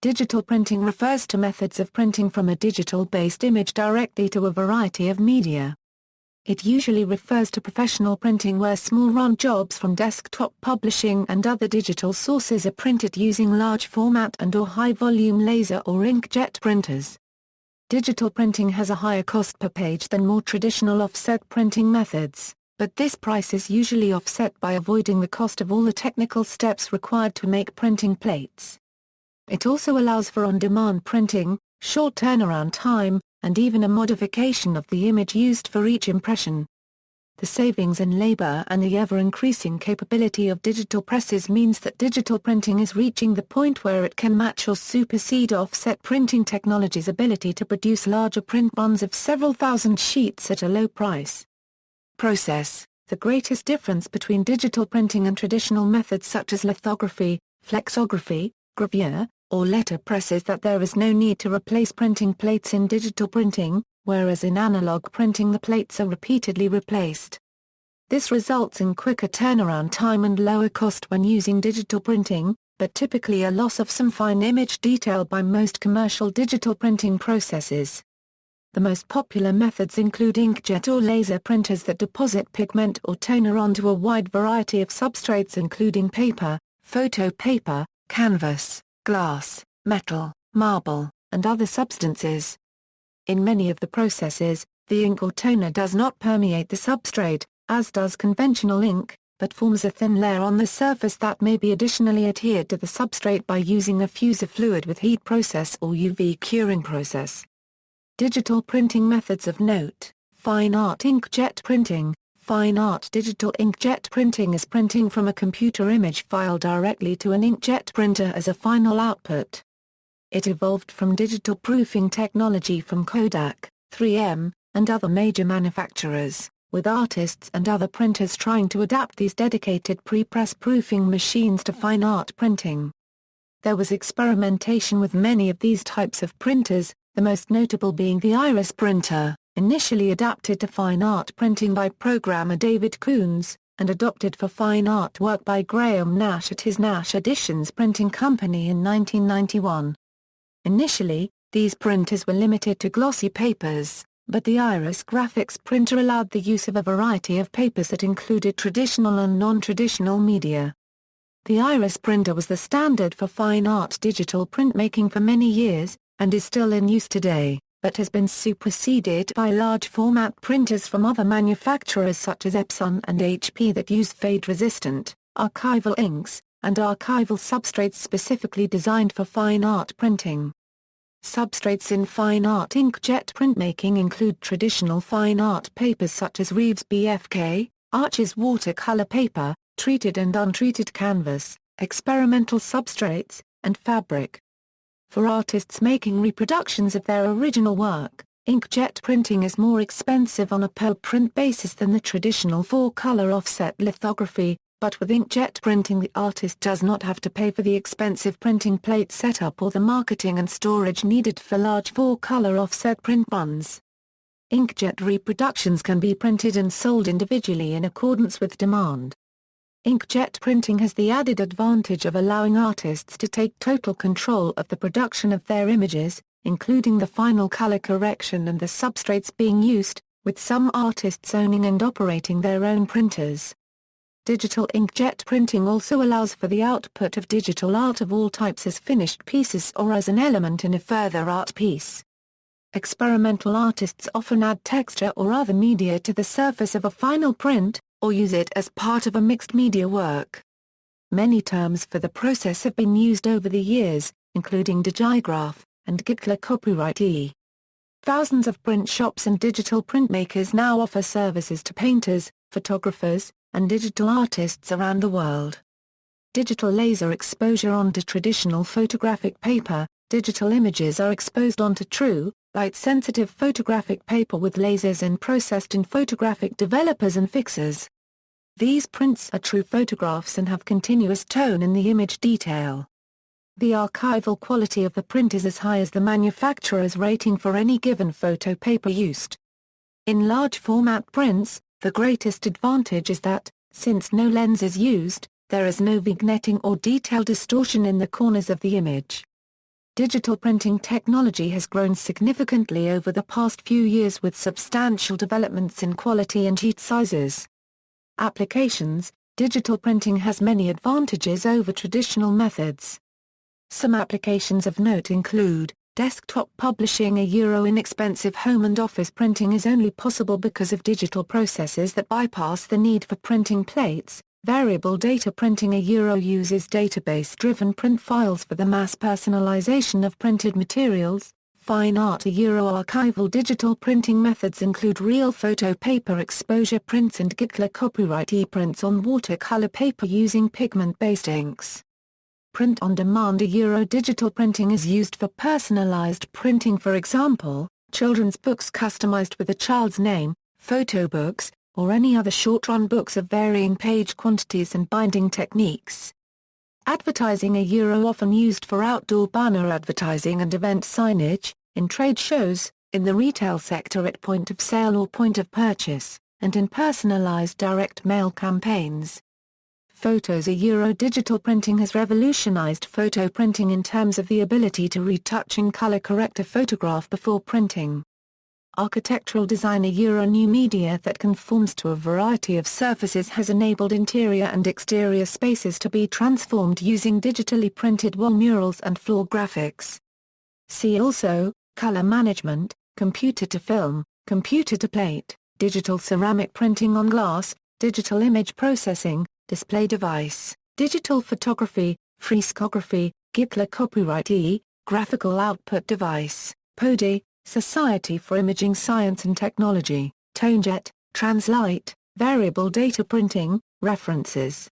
Digital printing refers to methods of printing from a digital-based image directly to a variety of media. It usually refers to professional printing where small-run jobs from desktop publishing and other digital sources are printed using large-format and/or high-volume laser or inkjet printers. Digital printing has a higher cost per page than more traditional offset printing methods, but this price is usually offset by avoiding the cost of all the technical steps required to make printing plates. It also allows for on-demand printing, short turnaround time, and even a modification of the image used for each impression. The savings in labor and the ever-increasing capability of digital presses means that digital printing is reaching the point where it can match or supersede offset printing technology's ability to produce larger print runs of several thousand sheets at a low price. Process: the greatest difference between digital printing and traditional methods such as lithography, flexography, gravure, or letterpress is that there is no need to replace printing plates in digital printing, whereas in analog printing the plates are repeatedly replaced. This results in quicker turnaround time and lower cost when using digital printing, but typically a loss of some fine image detail by most commercial digital printing processes. The most popular methods include inkjet or laser printers that deposit pigment or toner onto a wide variety of substrates including paper, photo paper, canvas, glass, metal, marble, and other substances. In many of the processes, the ink or toner does not permeate the substrate, as does conventional ink, but forms a thin layer on the surface that may be additionally adhered to the substrate by using a fusor fluid with heat process or UV curing process. Digital printing methods of note: fine art inkjet printing. Fine art digital inkjet printing is printing from a computer image file directly to an inkjet printer as a final output. It evolved from digital proofing technology from Kodak, 3M, and other major manufacturers, with artists and other printers trying to adapt these dedicated pre-press proofing machines to fine art printing. There was experimentation with many of these types of printers, the most notable being the iris printer, initially adapted to fine art printing by programmer David Koons, and adopted for fine art work by Graham Nash at his Nash Editions printing company in 1991. Initially, these printers were limited to glossy papers, but the iris graphics printer allowed the use of a variety of papers that included traditional and non-traditional media. The iris printer was the standard for fine art digital printmaking for many years, and is still in use today, but has been superseded by large-format printers from other manufacturers such as Epson and HP that use fade-resistant, archival inks, and archival substrates specifically designed for fine art printing. Substrates in fine art inkjet printmaking include traditional fine art papers such as Reeves BFK, Arches watercolor paper, treated and untreated canvas, experimental substrates, and fabric. For artists making reproductions of their original work, inkjet printing is more expensive on a per-print basis than the traditional 4-color offset lithography, but with inkjet printing the artist does not have to pay for the expensive printing plate setup or the marketing and storage needed for large 4-color offset print runs. Inkjet reproductions can be printed and sold individually in accordance with demand. Inkjet printing has the added advantage of allowing artists to take total control of the production of their images, including the final color correction and the substrates being used, with some artists owning and operating their own printers. Digital inkjet printing also allows for the output of digital art of all types as finished pieces or as an element in a further art piece. Experimental artists often add texture or other media to the surface of a final print, or use it as part of a mixed media work. Many terms for the process have been used over the years, including digigraph, and Gitler copyright. Thousands of print shops and digital printmakers now offer services to painters, photographers, and digital artists around the world. Digital laser exposure onto traditional photographic paper. Digital images are exposed onto true, light-sensitive photographic paper with lasers and processed in photographic developers and fixers. These prints are true photographs and have continuous tone in the image detail. The archival quality of the print is as high as the manufacturer's rating for any given photo paper used. In large-format prints, the greatest advantage is that, since no lens is used, there is no vignetting or detail distortion in the corners of the image. Digital printing technology has grown significantly over the past few years with substantial developments in quality and sheet sizes. Applications: digital printing has many advantages over traditional methods. Some applications of note include desktop publishing. Inexpensive home and office printing is only possible because of digital processes that bypass the need for printing plates. Variable data printing. Uses database-driven print files for the mass personalization of printed materials. Fine art. Archival digital printing methods include real photo paper exposure prints and GitLA copyright e-prints on watercolor paper using pigment-based inks. Print on demand. Digital printing is used for personalized printing, for example, children's books customized with a child's name, photo books, or any other short-run books of varying page quantities and binding techniques. Advertising. Often used for outdoor banner advertising and event signage, in trade shows, in the retail sector at point of sale or point of purchase, and in personalized direct mail campaigns. Photos. Digital printing has revolutionized photo printing in terms of the ability to retouch and color correct a photograph before printing. Architectural design. New media that conforms to a variety of surfaces has enabled interior and exterior spaces to be transformed using digitally printed wall murals and floor graphics. See also, color management, computer to film, computer to plate, digital ceramic printing on glass, digital image processing, display device, digital photography, frescography, GitLA copyright graphical output device, PODI, Society for Imaging Science and Technology, ToneJet, Translite, variable data printing. References